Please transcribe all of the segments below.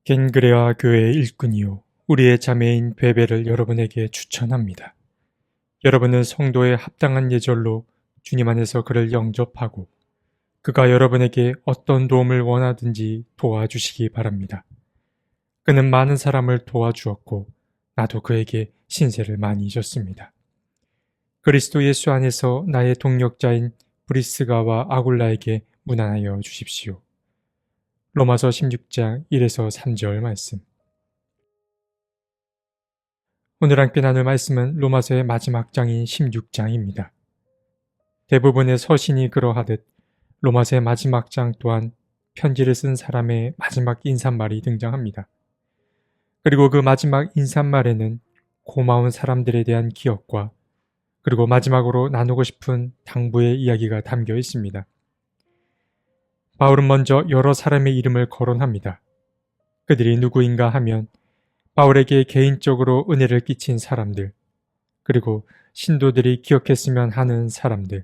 겐그레아 교회의 일꾼이요 우리의 자매인 베베를 여러분에게 추천합니다. 여러분은 성도의 합당한 예절로 주님 안에서 그를 영접하고 그가 여러분에게 어떤 도움을 원하든지 도와주시기 바랍니다. 그는 많은 사람을 도와주었고 나도 그에게 신세를 많이 졌습니다. 그리스도 예수 안에서 나의 동력자인 브리스가와 아굴라에게 문안하여 주십시오. 로마서 16장 1에서 3절 말씀. 오늘 함께 나눌 말씀은 로마서의 마지막 장인 16장입니다. 대부분의 서신이 그러하듯 로마서의 마지막 장 또한 편지를 쓴 사람의 마지막 인사말이 등장합니다. 그리고 그 마지막 인사말에는 고마운 사람들에 대한 기억과 그리고 마지막으로 나누고 싶은 당부의 이야기가 담겨 있습니다. 바울은 먼저 여러 사람의 이름을 거론합니다. 그들이 누구인가 하면 바울에게 개인적으로 은혜를 끼친 사람들, 그리고 신도들이 기억했으면 하는 사람들,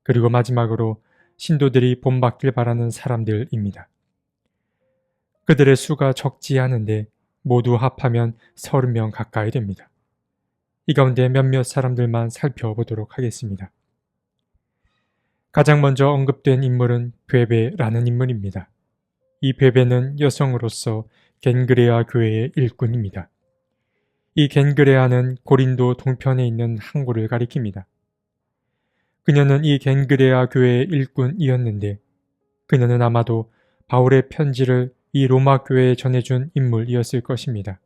그리고 마지막으로 신도들이 본받길 바라는 사람들입니다. 그들의 수가 적지 않은데 모두 합하면 30명 가까이 됩니다. 이 가운데 몇몇 사람들만 살펴보도록 하겠습니다. 가장 먼저 언급된 인물은 베베라는 인물입니다. 이 베베는 여성으로서 겐그레아 교회의 일꾼입니다. 이 겐그레아는 고린도 동편에 있는 항구를 가리킵니다. 그녀는 이 겐그레아 교회의 일꾼이었는데 그녀는 아마도 바울의 편지를 이 로마 교회에 전해준 인물이었을 것입니다.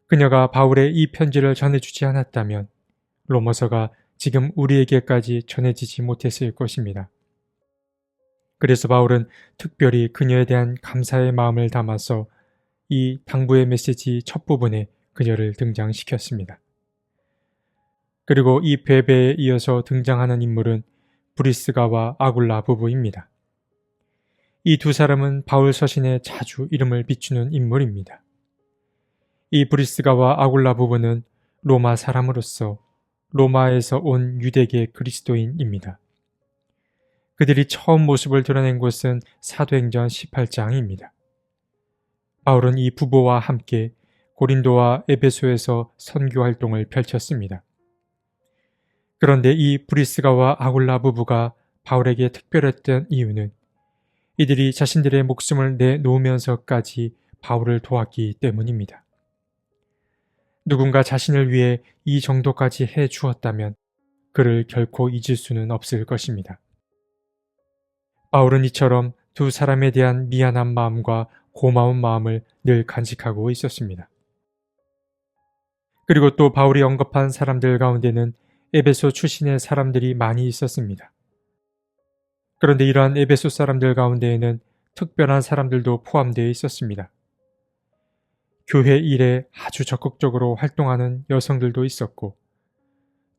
그녀가 바울의 이 편지를 전해주지 않았다면 로마서가 지금 우리에게까지 전해지지 못했을 것입니다. 그래서 바울은 특별히 그녀에 대한 감사의 마음을 담아서 이 당부의 메시지 첫 부분에 그녀를 등장시켰습니다. 그리고 이 베베에 이어서 등장하는 인물은 브리스가와 아굴라 부부입니다. 이 두 사람은 바울 서신에 자주 이름을 비추는 인물입니다. 이 브리스가와 아굴라 부부는 로마 사람으로서 로마에서 온 유대계 그리스도인입니다. 그들이 처음 모습을 드러낸 곳은 사도행전 18장입니다. 바울은 이 부부와 함께 고린도와 에베소에서 선교 활동을 펼쳤습니다. 그런데 이 브리스가와 아굴라 부부가 바울에게 특별했던 이유는 이들이 자신들의 목숨을 내놓으면서까지 바울을 도왔기 때문입니다. 누군가 자신을 위해 이 정도까지 해 주었다면 그를 결코 잊을 수는 없을 것입니다. 바울은 이처럼 두 사람에 대한 미안한 마음과 고마운 마음을 늘 간직하고 있었습니다. 그리고 또 바울이 언급한 사람들 가운데는 에베소 출신의 사람들이 많이 있었습니다. 그런데 이러한 에베소 사람들 가운데에는 특별한 사람들도 포함되어 있었습니다. 교회 일에 아주 적극적으로 활동하는 여성들도 있었고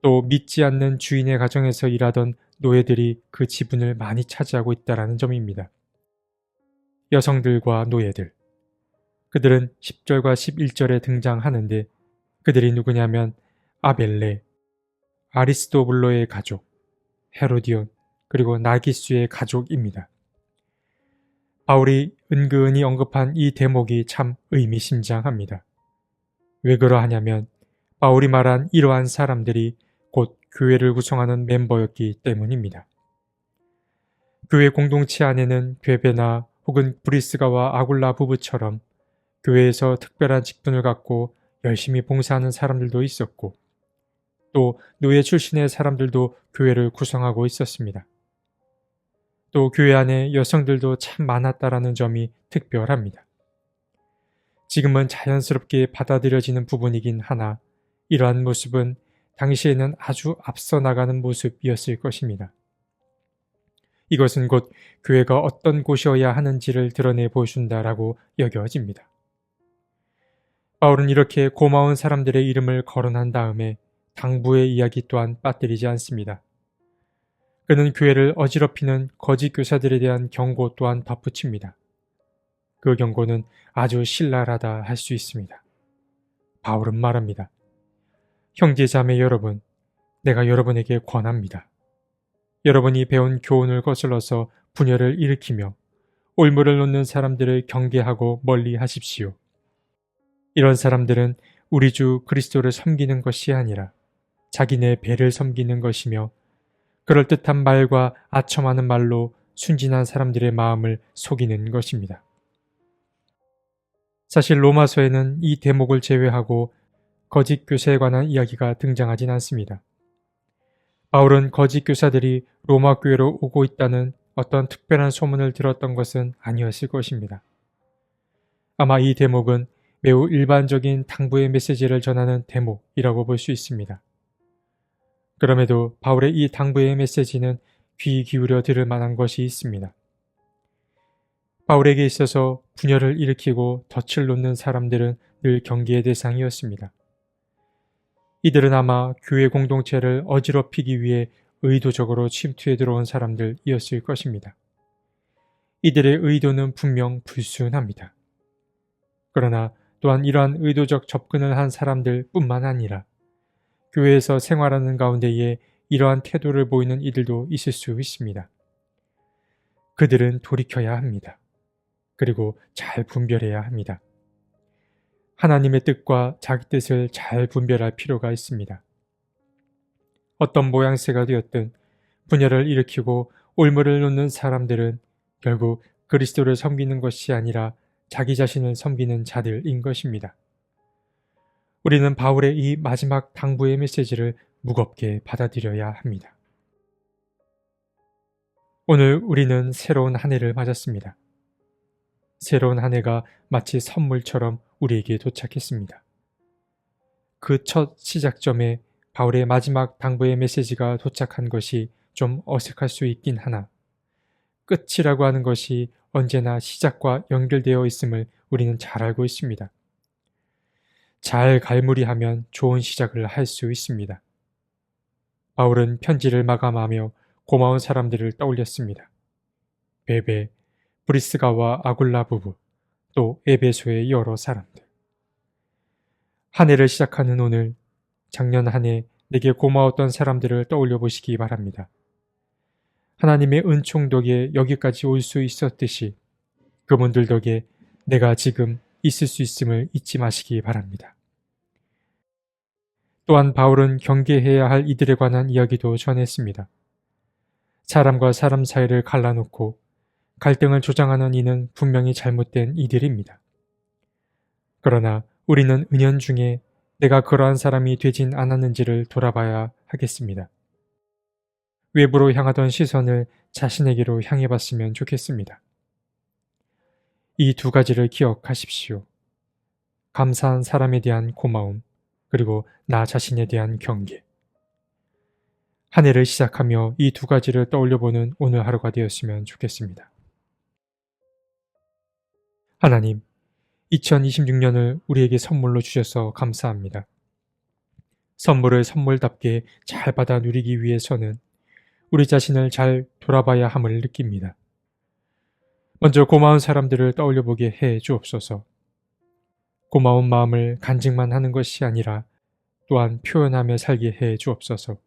또 믿지 않는 주인의 가정에서 일하던 노예들이 그 지분을 많이 차지하고 있다는 점입니다. 여성들과 노예들. 그들은 10절과 11절에 등장하는데 그들이 누구냐면 아벨레, 아리스토블로의 가족, 헤로디온, 그리고 나기수의 가족입니다. 바울이 은근히 언급한 이 대목이 참 의미심장합니다. 왜 그러하냐면 바울이 말한 이러한 사람들이 곧 교회를 구성하는 멤버였기 때문입니다. 교회 공동체 안에는 베베나 혹은 브리스가와 아굴라 부부처럼 교회에서 특별한 직분을 갖고 열심히 봉사하는 사람들도 있었고 또 노예 출신의 사람들도 교회를 구성하고 있었습니다. 또 교회 안에 여성들도 참 많았다라는 점이 특별합니다. 지금은 자연스럽게 받아들여지는 부분이긴 하나 이러한 모습은 당시에는 아주 앞서 나가는 모습이었을 것입니다. 이것은 곧 교회가 어떤 곳이어야 하는지를 드러내 보여준다라고 여겨집니다. 바울은 이렇게 고마운 사람들의 이름을 거론한 다음에 당부의 이야기 또한 빠뜨리지 않습니다. 그는 교회를 어지럽히는 거짓 교사들에 대한 경고 또한 덧붙입니다. 그 경고는 아주 신랄하다 할 수 있습니다. 바울은 말합니다. 형제자매 여러분, 내가 여러분에게 권합니다. 여러분이 배운 교훈을 거슬러서 분열을 일으키며 올무를 놓는 사람들을 경계하고 멀리 하십시오. 이런 사람들은 우리 주 그리스도를 섬기는 것이 아니라 자기네 배를 섬기는 것이며 그럴듯한 말과 아첨하는 말로 순진한 사람들의 마음을 속이는 것입니다. 사실 로마서에는 이 대목을 제외하고 거짓 교사에 관한 이야기가 등장하진 않습니다. 바울은 거짓 교사들이 로마 교회로 오고 있다는 어떤 특별한 소문을 들었던 것은 아니었을 것입니다. 아마 이 대목은 매우 일반적인 당부의 메시지를 전하는 대목이라고 볼 수 있습니다. 그럼에도 바울의 이 당부의 메시지는 귀 기울여 들을 만한 것이 있습니다. 바울에게 있어서 분열을 일으키고 덫을 놓는 사람들은 늘 경계의 대상이었습니다. 이들은 아마 교회 공동체를 어지럽히기 위해 의도적으로 침투해 들어온 사람들이었을 것입니다. 이들의 의도는 분명 불순합니다. 그러나 또한 이러한 의도적 접근을 한 사람들 뿐만 아니라 교회에서 생활하는 가운데에 이러한 태도를 보이는 이들도 있을 수 있습니다. 그들은 돌이켜야 합니다. 그리고 잘 분별해야 합니다. 하나님의 뜻과 자기 뜻을 잘 분별할 필요가 있습니다. 어떤 모양새가 되었든 분열을 일으키고 올무를 놓는 사람들은 결국 그리스도를 섬기는 것이 아니라 자기 자신을 섬기는 자들인 것입니다. 우리는 바울의 이 마지막 당부의 메시지를 무겁게 받아들여야 합니다. 오늘 우리는 새로운 한 해를 맞았습니다. 새로운 한 해가 마치 선물처럼 우리에게 도착했습니다. 그 첫 시작점에 바울의 마지막 당부의 메시지가 도착한 것이 좀 어색할 수 있긴 하나 끝이라고 하는 것이 언제나 시작과 연결되어 있음을 우리는 잘 알고 있습니다. 잘 갈무리하면 좋은 시작을 할 수 있습니다. 바울은 편지를 마감하며 고마운 사람들을 떠올렸습니다. 베베, 브리스가와 아굴라 부부, 또 에베소의 여러 사람들. 한 해를 시작하는 오늘, 작년 한 해 내게 고마웠던 사람들을 떠올려 보시기 바랍니다. 하나님의 은총 덕에 여기까지 올 수 있었듯이 그분들 덕에 내가 지금 있을 수 있음을 잊지 마시기 바랍니다. 또한 바울은 경계해야 할 이들에 관한 이야기도 전했습니다. 사람과 사람 사이를 갈라놓고 갈등을 조장하는 이는 분명히 잘못된 이들입니다. 그러나 우리는 은연중에 내가 그러한 사람이 되진 않았는지를 돌아봐야 하겠습니다. 외부로 향하던 시선을 자신에게로 향해 봤으면 좋겠습니다. 이 두 가지를 기억하십시오. 감사한 사람에 대한 고마움, 그리고 나 자신에 대한 경계. 한 해를 시작하며 이 두 가지를 떠올려보는 오늘 하루가 되었으면 좋겠습니다. 하나님, 2026년을 우리에게 선물로 주셔서 감사합니다. 선물을 선물답게 잘 받아 누리기 위해서는 우리 자신을 잘 돌아봐야 함을 느낍니다. 먼저 고마운 사람들을 떠올려보게 해 주옵소서. 고마운 마음을 간직만 하는 것이 아니라 또한 표현하며 살게 해 주옵소서.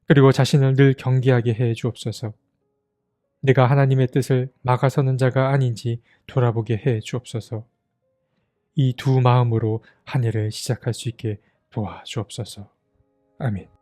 그리고 자신을 늘 경계하게 해 주옵소서. 내가 하나님의 뜻을 막아서는 자가 아닌지 돌아보게 해 주옵소서. 이 두 마음으로 한 해를 시작할 수 있게 도와주옵소서. 아멘.